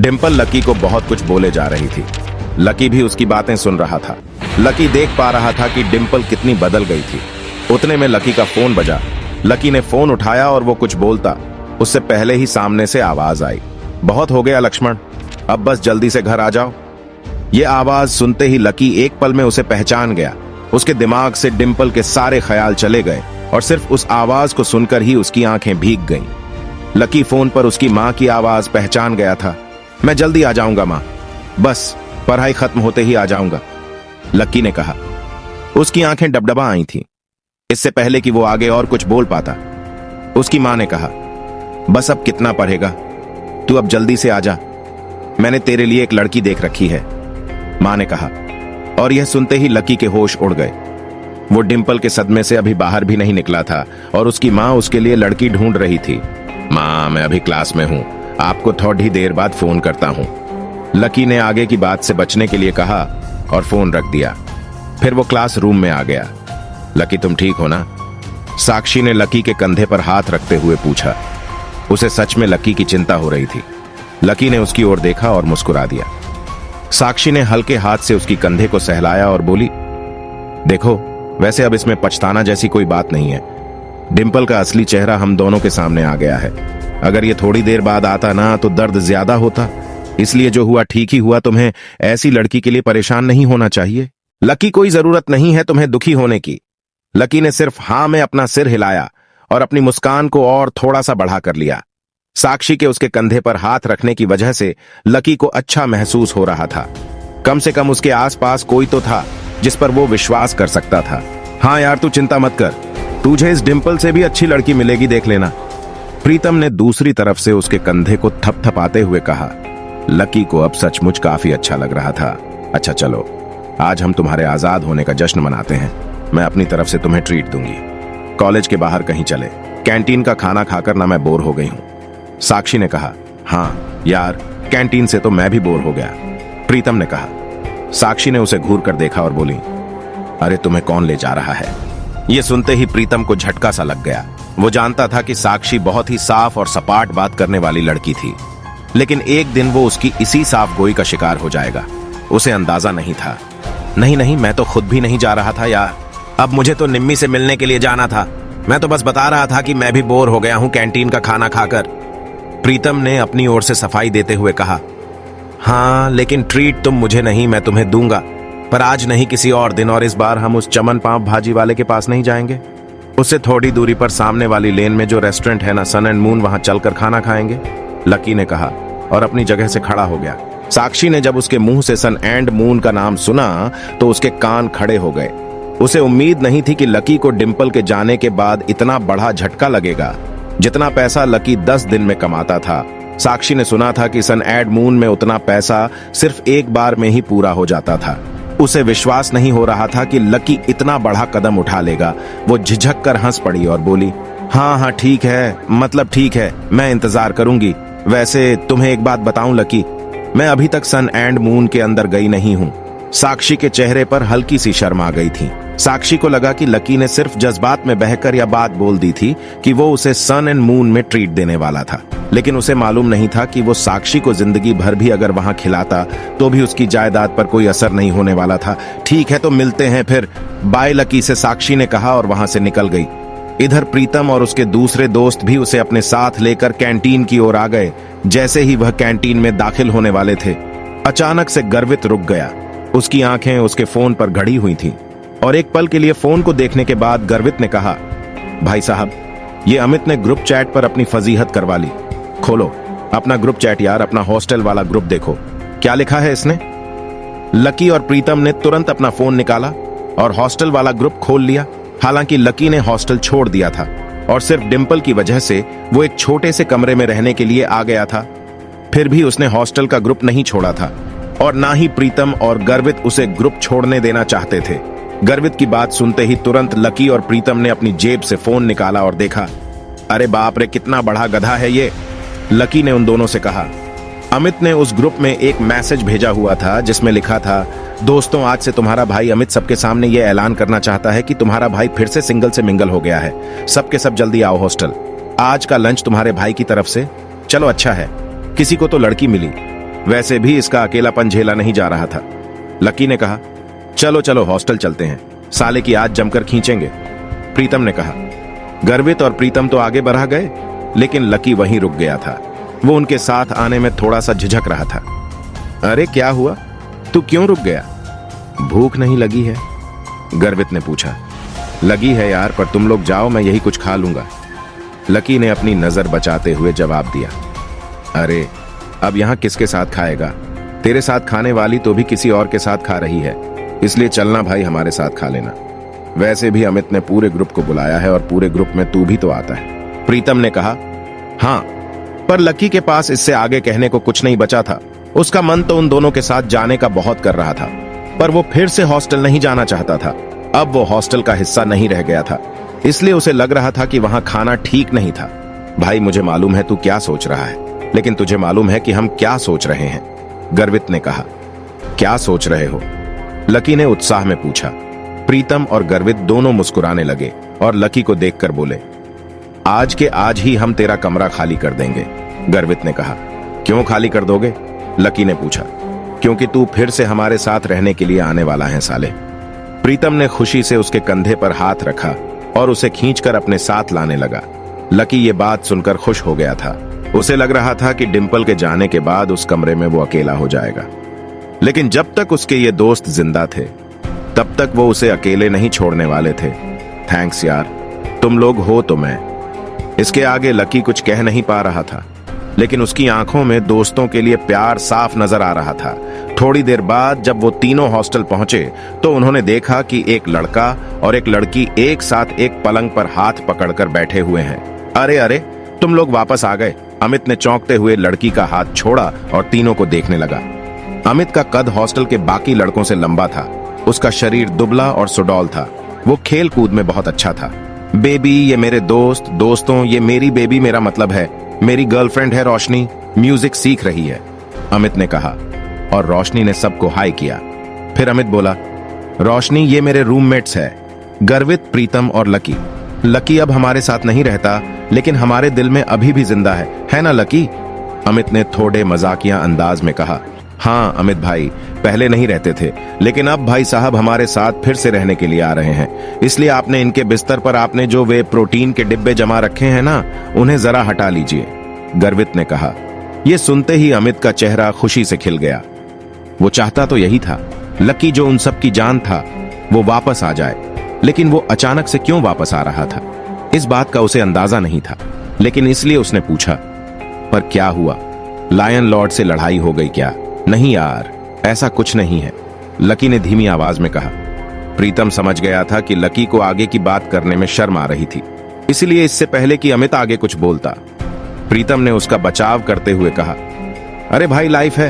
Dimple lucky को बहुत कुछ बोले जा रही थी। लकी भी उसकी बातें सुन रहा था। लकी देख पा रहा था कि डिंपल कितनी बदल गई थी। उतने में लकी का फोन बजा। लकी ने फोन उठाया और वो कुछ बोलता उससे पहले ही सामने से आवाज आई, बहुत हो गया लक्ष्मण, अब बस जल्दी से घर आ जाओ। ये आवाज सुनते ही लकी एक पल में उसे पहचान गया। उसके दिमाग से डिंपल के सारे ख्याल चले गए और सिर्फ उस आवाज को सुनकर ही उसकी आंखें भीग गईं। लकी फोन पर उसकी मां की आवाज पहचान गया था। मैं जल्दी आ जाऊंगा मां, बस पढ़ाई खत्म होते ही आ जाऊंगा, लकी ने कहा। उसकी आंखें डबडबा आई थीं। इससे पहले कि वो आगे और कुछ बोल पाता, उसकी मां ने कहा, बस अब कितना पढ़ेगा, तू अब जल्दी से आ जा, मैंने तेरे लिए एक लड़की देख रखी है, मां ने कहा। और यह सुनते ही लकी के होश उड़ गए। वो डिंपल के सदमे से अभी बाहर भी नहीं निकला था और उसकी मां उसके लिए लड़की ढूंढ रही थी। मां, मैं अभी क्लास में हूं, आपको थोड़ी देर बाद फोन करता हूं, लकी ने आगे की बात से बचने के लिए कहा और फोन रख दिया। फिर वो क्लास रूम में आ गया। लकी, तुम ठीक हो ना? साक्षी ने लकी के कंधे पर हाथ रखते हुए पूछा। उसे सच में लकी की चिंता हो रही थी। लकी ने उसकी ओर देखा और मुस्कुरा दिया। साक्षी ने हल्के हाथ से उसकी कंधे को सहलाया और बोली, देखो, वैसे अब इसमें पछताना जैसी कोई बात नहीं है। डिंपल का असली चेहरा हम दोनों के सामने आ गया है। अगर ये थोड़ी देर बाद आता ना तो दर्द ज्यादा होता, इसलिए जो हुआ ठीक ही हुआ। तुम्हें ऐसी लड़की के लिए परेशान नहीं होना चाहिए। लकी, कोई जरूरत नहीं है तुम्हें दुखी होने की। लकी ने सिर्फ हां में अपना सिर हिलाया और अपनी मुस्कान को और थोड़ा सा बढ़ा कर लिया। साक्षी के उसके कंधे पर हाथ रखने की वजह से लकी को अच्छा महसूस हो रहा था। कम से कम उसके आसपास कोई तो था जिस पर वो विश्वास कर सकता था। हाँ यार, तू चिंता मत कर, तुझे इस डिंपल से भी अच्छी लड़की मिलेगी, देख लेना, प्रीतम ने दूसरी तरफ से उसके कंधे को थपथपाते हुए कहा। लकी को अब सचमुच काफी अच्छा लग रहा था। अच्छा चलो, आज हम तुम्हारे आजाद होने का जश्न मनाते हैं। मैं अपनी तरफ से तुम्हें ट्रीट दूंगी। कॉलेज के बाहर कहीं चले, कैंटीन का खाना खाकर ना मैं बोर हो गई हूं, साक्षी ने कहा। हाँ यार, कैंटीन से तो मैं भी बोर हो गया, प्रीतम ने कहा। साक्षी ने उसे घूर कर देखा और बोली, अरे तुम्हें कौन ले जा रहा है? यह सुनते ही प्रीतम को झटका सा लग गया। वो जानता था कि साक्षी बहुत ही साफ और सपाट बात करने वाली लड़की थी, लेकिन एक दिन वो उसकी इसी साफ गोई का शिकार हो जाएगा। उसे अंदाजा नहीं था। नहीं नहीं, मैं तो खुद भी नहीं जा रहा था यार, अब मुझे तो निम्मी से मिलने के लिए जाना था। मैं तो बस बता रहा था कि मैं भी बोर हो गया हूं कैंटीन का खाना खाकर, प्रीतम ने अपनी ओर से सफाई देते हुए कहा। हाँ, लेकिन ट्रीट तुम मुझे नहीं, मैं तुम्हें दूंगा, पर आज नहीं, किसी और दिन। और इस बार हम उस चमन पाव भाजी वाले के पास नहीं जाएंगे, उससे थोड़ी दूरी पर सामने वाली लेन में जो रेस्टोरेंट है ना, सन एंड मून, वहां चलकर खाना खाएंगे, लकी ने कहा और अपनी जगह से खड़ा हो गया। साक्षी ने जब उसके मुंह से सन एंड मून का नाम सुना तो उसके कान खड़े हो गए। उसे उम्मीद नहीं थी कि लकी को डिंपल के जाने के बाद इतना बड़ा झटका लगेगा। जितना पैसा लकी 10 दिन में कमाता था, साक्षी ने सुना था कि सन एंड मून में उतना पैसा सिर्फ एक बार में ही पूरा हो जाता था। उसे विश्वास नहीं हो रहा था कि लकी इतना बड़ा कदम उठा लेगा। वो झिझक कर हंस पड़ी और बोली, हाँ हाँ ठीक है, मतलब ठीक है, मैं इंतजार करूंगी। वैसे तुम्हें एक बात बताऊं लकी, मैं अभी तक सन एंड मून के अंदर गई नहीं हूं। साक्षी के चेहरे पर हल्की सी शर्म आ गई थी। साक्षी को लगा कि लकी ने सिर्फ जज्बात में बहकर यह बात बोल दी थी कि वो उसे सन एंड मून में ट्रीट देने वाला था, लेकिन उसे मालूम नहीं था कि वो साक्षी को जिंदगी भर भी अगर वहां खिलाता तो भी उसकी जायदाद पर कोई असर नहीं होने वाला था। ठीक है, तो मिलते हैं फिर, बाय लकी से साक्षी ने कहा और वहां से निकल गई। इधर प्रीतम और उसके दूसरे दोस्त भी उसे अपने साथ लेकर कैंटीन की ओर आ गए। जैसे ही वह कैंटीन में दाखिल होने वाले थे, अचानक से गर्वित रुक गया। उसकी आंखें उसके फोन पर घड़ी हुई थीं और एक पल के लिए फोन को देखने के बाद गर्वित ने कहा, भाई साहब, ये अमित ने ग्रुप चैट पर अपनी फजीहत करवा ली। खोलो अपना ग्रुप चैट यार, अपना हॉस्टल वाला ग्रुप देखो, क्या लिखा है इसने। लकी और प्रीतम ने तुरंत अपना फोन निकाला और हॉस्टल वाला ग्रुप खोल लिया। हालांकि लकी ने हॉस्टल छोड़ दिया था और सिर्फ डिंपल की वजह से वो एक छोटे से कमरे में रहने के लिए आ गया था। फिर भी उसने हॉस्टल का ग्रुप नहीं छोड़ा था और ना ही प्रीतम और गर्वित उसे ग्रुप छोड़ने देना चाहते थे। गर्वित की बात सुनते ही तुरंत लकी और प्रीतम ने अपनी जेब से फोन निकाला और देखा। अरे बाप रे, कितना बड़ा गधा है ये, लकी ने उन दोनों से कहा। अमित ने उस ग्रुप में एक मैसेज भेजा हुआ था जिसमें लिखा था, दोस्तों, आज से तुम्हारा भाई अमित सबके सामने यह ऐलान करना चाहता है कि तुम्हारा भाई फिर से सिंगल से मिंगल हो गया है। सबके सब जल्दी आओ हॉस्टल, आज का लंच तुम्हारे भाई की तरफ से। चलो अच्छा है, किसी को तो लड़की मिली। वैसे भी इसका अकेलापन झेला नहीं जा रहा था। लकी ने कहा, चलो चलो हॉस्टल चलते हैं, साले की आज जमकर खींचेंगे। प्रीतम ने कहा। गर्वित और प्रीतम तो आगे बढ़ा गए, लेकिन लकी वहीं रुक गया था। वो उनके साथ आने में थोड़ा सा झिझक रहा था। अरे क्या हुआ, तू क्यों रुक गया? भूख नहीं लगी है? गर्वित ने पूछा। लगी है यार, पर तुम लोग जाओ, मैं यही कुछ खा लूंगा। लकी ने अपनी नजर बचाते हुए जवाब दिया। अरे अब यहां किसके साथ खाएगा? तेरे साथ खाने वाली तो भी किसी और के साथ खा रही है, इसलिए चलना भाई, हमारे साथ खा लेना। वैसे भी अमित ने पूरे ग्रुप को बुलाया है और पूरे ग्रुप में तू भी तो आता है। प्रीतम ने कहा। हाँ, पर लकी के पास इससे आगे कहने को कुछ नहीं बचा था। उसका मन तो उन दोनों के साथ जाने का बहुत कर रहा था, पर वो फिर से हॉस्टल नहीं जाना चाहता था। अब वो हॉस्टल का हिस्सा नहीं रह गया था, इसलिए उसे लग रहा था कि वहां खाना ठीक नहीं था। भाई मुझे मालूम है तू क्या सोच रहा है, लेकिन तुझे मालूम है कि हम क्या सोच रहे हैं? गर्वित ने कहा। क्या सोच रहे हो? लकी ने उत्साह में पूछा। प्रीतम और गर्वित दोनों मुस्कुराने लगे और लकी को देखकर बोले, आज के आज ही हम तेरा कमरा खाली कर देंगे। गर्वित ने कहा। क्यों खाली कर दोगे? लकी ने पूछा। क्योंकि तू फिर से हमारे साथ रहने के लिए आने वाला है साले। प्रीतम ने खुशी से उसके कंधे पर हाथ रखा और उसे खींचकर अपने साथ लाने लगा। लकी ये बात सुनकर खुश हो गया था। उसे लग रहा था कि डिंपल के जाने के बाद उस कमरे में वो अकेला हो जाएगा, लेकिन जब तक उसके ये दोस्त जिंदा थे तब तक वो उसे अकेले नहीं छोड़ने वाले थे। थैंक्स यार, तुम लोग हो तो मैं। इसके आगे लकी कुछ कह नहीं पा रहा था, लेकिन उसकी आंखों में दोस्तों के लिए प्यार साफ नजर आ रहा था। थोड़ी देर बाद जब वो तीनों हॉस्टल पहुंचे तो उन्होंने देखा कि एक लड़का और एक लड़की एक साथ एक पलंग पर हाथ पकड़कर बैठे हुए हैं। अरे अरे, तुम लोग वापस आ गए। अमित ने चौंकते हुए लड़की का हाथ छोड़ा और तीनों को देखने लगा। अमित का कद हॉस्टल के बाकी लड़कों से लंबा था। उसका शरीर दुबला और सुडौल था। वो खेल कूद में बहुत अच्छा था। बेबी ये मेरे दोस्त, दोस्तों ये मेरी बेबी, मेरा मतलब है मेरी गर्लफ्रेंड है रोशनी, म्यूजिक सीख रही है, अमित ने कहा और रोशनी ने सबको हाय किया। फिर अमित बोला, रोशनी ये मेरे रूममेट्स है, गर्वित, प्रीतम और लकी। लकी अब हमारे साथ नहीं रहता, लेकिन हमारे दिल में अभी भी जिंदा है ना लकी? अमित ने थोड़े मजाकिया अंदाज में कहा। हाँ अमित भाई, पहले नहीं रहते थे, लेकिन अब भाई साहब हमारे साथ फिर से रहने के लिए आ रहे हैं, इसलिए आपने इनके बिस्तर पर आपने जो वे प्रोटीन के डिब्बे जमा रखे हैं ना, उन्हें जरा हटा लीजिए, गर्वित ने कहा। यह सुनते ही अमित का चेहरा खुशी से खिल गया। वो चाहता तो यही था, लकी जो उन सब की जान था वो वापस आ जाए, लेकिन वो अचानक से क्यों वापस आ रहा था, इस बात का उसे अंदाजा नहीं था। लेकिन इसलिए उसने पूछा, पर क्या हुआ? लायन लॉर्ड से लड़ाई हो गई क्या? नहीं यार, ऐसा कुछ नहीं है, लकी ने धीमी आवाज में कहा। प्रीतम समझ गया था कि लकी को आगे की बात करने में शर्म आ रही थी, इसलिए इससे पहले कि अमित आगे कुछ बोलता, प्रीतम ने उसका बचाव करते हुए कहा, अरे भाई लाइफ है,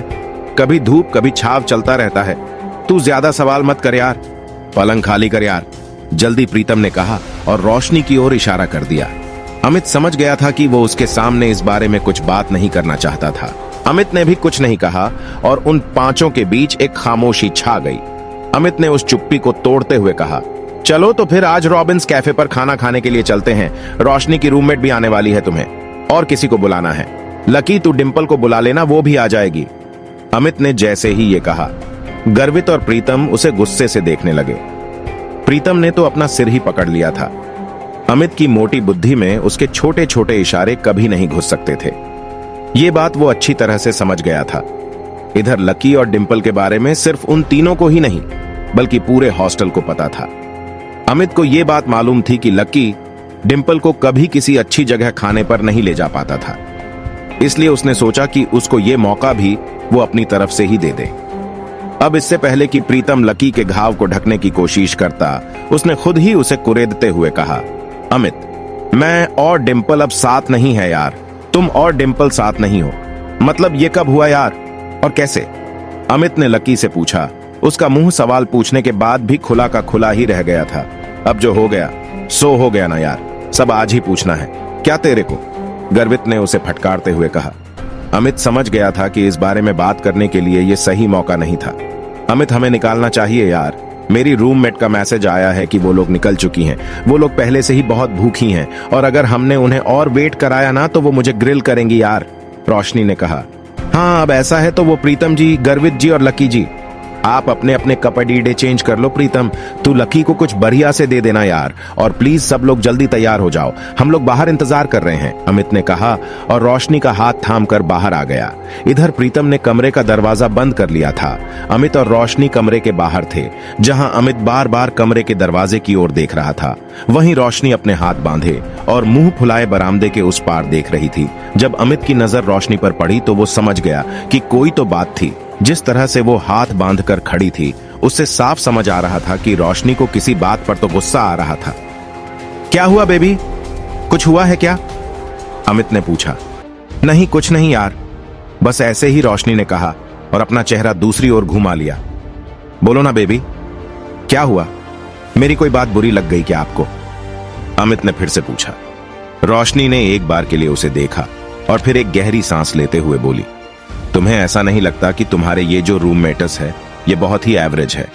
कभी धूप कभी छाव चलता रहता है, तू ज्यादा सवाल मत कर यार, पलंग खाली कर यार, जल्दी, प्रीतम ने कहा और रोशनी की ओर इशारा कर दिया। अमित समझ गया था कि वो उसके सामने इस बारे में कुछ बात नहीं करना चाहता था। अमित ने भी कुछ नहीं कहा और उन पांचों के बीच एक खामोशी छा गई। अमित ने उस चुप्पी को तोड़ते हुए कहा, चलो तो फिर आज रॉबिन्स कैफे पर खाना खाने के लिए चलते हैं, रोशनी की रूममेट भी आने वाली है, तुम्हें और किसी को बुलाना है? लकी तू डिंपल को बुला लेना, वो भी आ जाएगी। अमित ने जैसे ही ये कहा, गर्वित और प्रीतम उसे गुस्से से देखने लगे। प्रीतम ने तो अपना सिर ही पकड़ लिया था। अमित की मोटी बुद्धि में उसके छोटे छोटे इशारे कभी नहीं घुस सकते थे। ये बात वो अच्छी तरह से समझ गया था। इधर लकी और डिंपल के बारे में सिर्फ उन तीनों को ही नहीं, बल्कि पूरे हॉस्टल को पता था। अमित को यह बात मालूम थी कि लकी डिंपल को कभी किसी अच्छी जगह खाने पर नहीं ले जा पाता था, इसलिए उसने सोचा कि उसको यह मौका भी वो अपनी तरफ से ही दे दे। अब इससे पहले कि प्रीतम लकी के घाव को ढकने की कोशिश करता, उसने खुद ही उसे कुरेदते हुए कहा, अमित, मैं और डिंपल अब साथ नहीं है यार, तुम और डिंपल साथ नहीं हो, मतलब ये कब हुआ यार, और कैसे? अमित ने लकी से पूछा। उसका मुंह सवाल पूछने के बाद भी खुला का खुला ही रह गया था। अब जो हो गया सो हो गया ना यार, सब आज ही पूछना है क्या तेरे को? गर्वित ने उसे फटकारते हुए कहा। अमित समझ गया था कि इस बारे में बात करने के लिए यह सही मौका नहीं था। अमित, हमें निकालना चाहिए यार, मेरी रूममेट का मैसेज आया है कि वो लोग निकल चुकी हैं, वो लोग पहले से ही बहुत भूखी हैं, और अगर हमने उन्हें और वेट कराया ना तो वो मुझे ग्रिल करेंगी यार, रोशनी ने कहा। हाँ, अब ऐसा है तो वो प्रीतम जी, गर्वित जी और लकी जी, आप अपने अपने कपड़े चेंज कर लो। प्रीतम, तू लकी को कुछ बढ़िया से दे देना यार, और प्लीज सब लोग जल्दी तैयार हो जाओ, हम लोग बाहर इंतजार कर रहे हैं, अमित ने कहा और रोशनी का हाथ थामकर बाहर आ गया। इधर प्रीतम ने कमरे का दरवाजा बंद कर लिया था। अमित और रोशनी कमरे के बाहर थे, जहां अमित बार बार कमरे के दरवाजे की ओर देख रहा था। वहीं रोशनी अपने हाथ बांधे और मुंह फुलाए बरामदे के उस पार देख रही थी। जब अमित की नजर रोशनी पर पड़ी तो वो समझ गया कि कोई तो बात थी। जिस तरह से वो हाथ बांधकर खड़ी थी, उससे साफ समझ आ रहा था कि रोशनी को किसी बात पर तो गुस्सा आ रहा था। क्या हुआ बेबी, कुछ हुआ है क्या? अमित ने पूछा। नहीं, कुछ नहीं यार, बस ऐसे ही, रोशनी ने कहा और अपना चेहरा दूसरी ओर घुमा लिया। बोलो ना बेबी, क्या हुआ? मेरी कोई बात बुरी लग गई क्या आपको? अमित ने फिर से पूछा। रोशनी ने एक बार के लिए उसे देखा और फिर एक गहरी सांस लेते हुए बोली, तुम्हें ऐसा नहीं लगता कि तुम्हारे ये जो रूममेट्स है ये बहुत ही एवरेज है?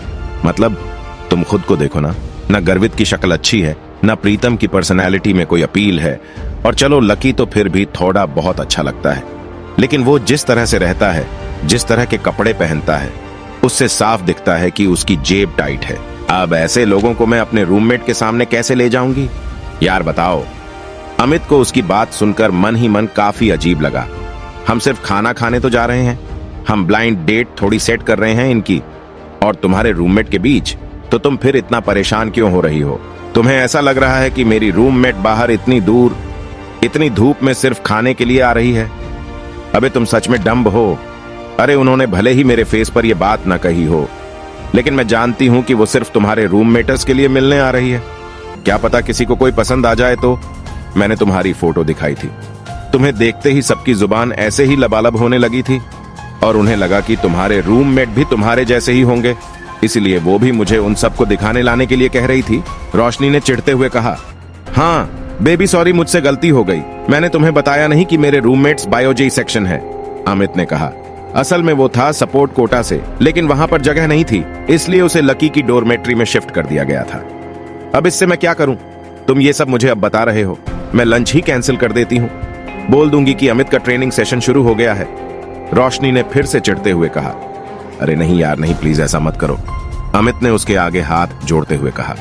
मतलब तुम खुद को देखो ना, ना गर्वित की शक्ल अच्छी है, ना प्रीतम की पर्सनैलिटी में कोई अपील है, और चलो लकी तो फिर भी थोड़ा बहुत अच्छा लगता है, लेकिन वो जिस तरह से रहता है, जिस तरह के कपड़े पहनता है, उससे साफ दिखता है कि उसकी जेब टाइट है। अब ऐसे लोगों को मैं अपने रूममेट के सामने कैसे ले जाऊंगी यार, बताओ। अमित को उसकी बात सुनकर मन ही मन काफी अजीब लगा। हम सिर्फ खाना खाने तो जा रहे हैं, हम ब्लाइंड डेट थोड़ी सेट कर रहे हैं इनकी, और तुम्हारे रूममेट के बीच, तो तुम फिर इतना परेशान क्यों हो रही हो? तुम्हें ऐसा लग रहा है कि मेरी रूममेट बाहर इतनी दूर, इतनी धूप में सिर्फ खाने के लिए आ रही है? अबे तुम सच में डम्ब हो। अरे उन्होंने भले ही मेरे फेस पर यह बात ना कही हो, लेकिन मैं जानती हूं कि वो सिर्फ तुम्हारे रूममेट्स के लिए मिलने आ रही है। क्या पता किसी को कोई पसंद आ जाए तो। मैंने तुम्हारी फोटो दिखाई थी, तुम्हें देखते ही सबकी जुबान ऐसे ही लबालब होने लगी थी, और उन्हें लगा कि तुम्हारे रूममेट भी तुम्हारे जैसे ही होंगे, इसलिए वो भी मुझे उन सबको दिखाने लाने के लिए कह रही थी। रोशनी ने चिढ़ते हुए कहा। हाँ बेबी, सॉरी, मुझसे गलती हो गई, मैंने तुम्हें बताया नहीं कि मेरे रूममेट्स बायोजी सेक्शन है, अमित ने कहा। असल में वो था सपोर्ट कोटा से, लेकिन वहां पर जगह नहीं थी, इसलिए उसे लकी की डोरमेट्री में शिफ्ट कर दिया गया था। अब इससे मैं क्या करूं? तुम ये सब मुझे अब बता रहे हो, मैं लंच ही कैंसिल कर देती हूं, बोल दूंगी कि अमित का ट्रेनिंग सेशन शुरू हो गया है, रोशनी ने फिर से चिढ़ते हुए कहा। अरे नहीं यार, नहीं, प्लीज ऐसा मत करो, अमित ने उसके आगे हाथ जोड़ते हुए कहा।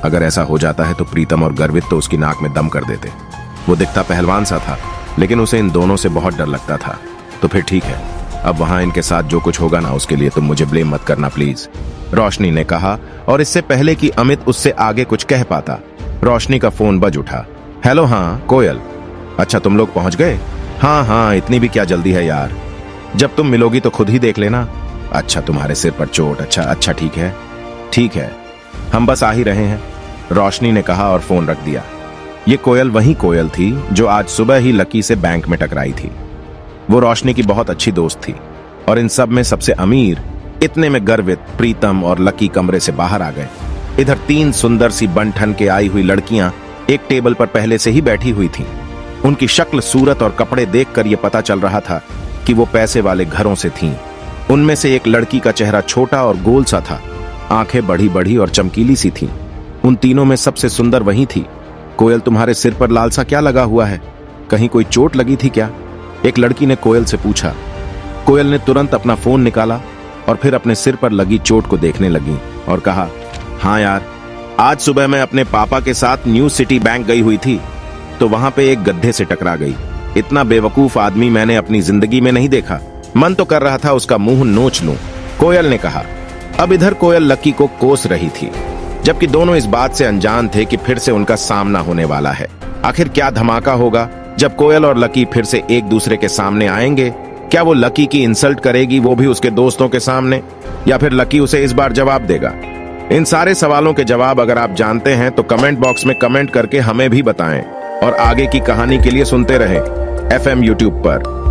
अगर ऐसा हो जाता है तो प्रीतम और गर्वित तो उसकी नाक में दम कर देते। वो दिखता पहलवान सा था, लेकिन उसे इन दोनों से बहुत डर लगता था। तो फिर ठीक है, अब वहां इनके साथ जो कुछ होगा ना, उसके लिए तुम मुझे ब्लेम मत करना प्लीज, रोशनी ने कहा। और इससे पहले कि अमित उससे आगे कुछ कह पाता, रोशनी का फोन बज उठा। हेलो, हाँ कोयल, अच्छा तुम लोग पहुंच गए? हाँ हाँ, इतनी भी क्या जल्दी है यार, जब तुम मिलोगी तो खुद ही देख लेना। अच्छा, तुम्हारे सिर पर चोट? अच्छा ठीक है, हम बस आ ही रहे हैं, रोशनी ने कहा और फोन रख दिया। ये कोयल वही कोयल थी जो आज सुबह ही लकी से बैंक में टकराई थी। वो रोशनी की बहुत अच्छी दोस्त थी, और इन सब में सबसे अमीर, इतने में गर्वित, प्रीतम और लकी कमरे से बाहर आ गए। इधर 3 सुंदर सी बन-ठन के आई हुई लड़कियां एक टेबल पर पहले से ही बैठी हुई थीं। उनकी शक्ल, सूरत और कपड़े देखकर यह पता चल रहा था कि वो पैसे वाले घरों से थीं। उनमें से एक लड़की का चेहरा छोटा और गोल सा था, आंखें बड़ी बड़ी और चमकीली सी थीं। उन तीनों में सबसे सुंदर वही थी। कोयल, तुम्हारे सिर पर लाल सा क्या लगा हुआ है? कहीं कोई चोट लगी थी क्या? एक लड़की ने कोयल से पूछा। कोयल ने तुरंत अपना फोन निकाला और फिर अपने सिर पर लगी चोट को देखने लगी और कहा, हाँ यार, आज सुबह मैं अपने पापा के साथ न्यू सिटी बैंक गई हुई थी, तो वहां पे एक गड्ढे से टकरा गई। इतना बेवकूफ आदमी मैंने अपनी जिंदगी में नहीं देखा। मन तो कर रहा था उसका मुंह नोच लूं, कोयल ने कहा। अब इधर कोयल लकी को कोस रही थी, जबकि दोनों इस बात से अनजान थे कि फिर से उनका सामना होने वाला है। आखिर क्या धमाका होगा जब कोयल और लकी फिर से एक दूसरे के सामने आएंगे? क्या वो लकी की इंसल्ट करेगी, वो भी उसके दोस्तों के सामने, या फिर लकी उसे इस बार जवाब देगा? इन सारे सवालों के जवाब अगर आप जानते हैं तो कमेंट बॉक्स में कमेंट करके हमें भी बताएं, और आगे की कहानी के लिए सुनते रहें FM YouTube पर।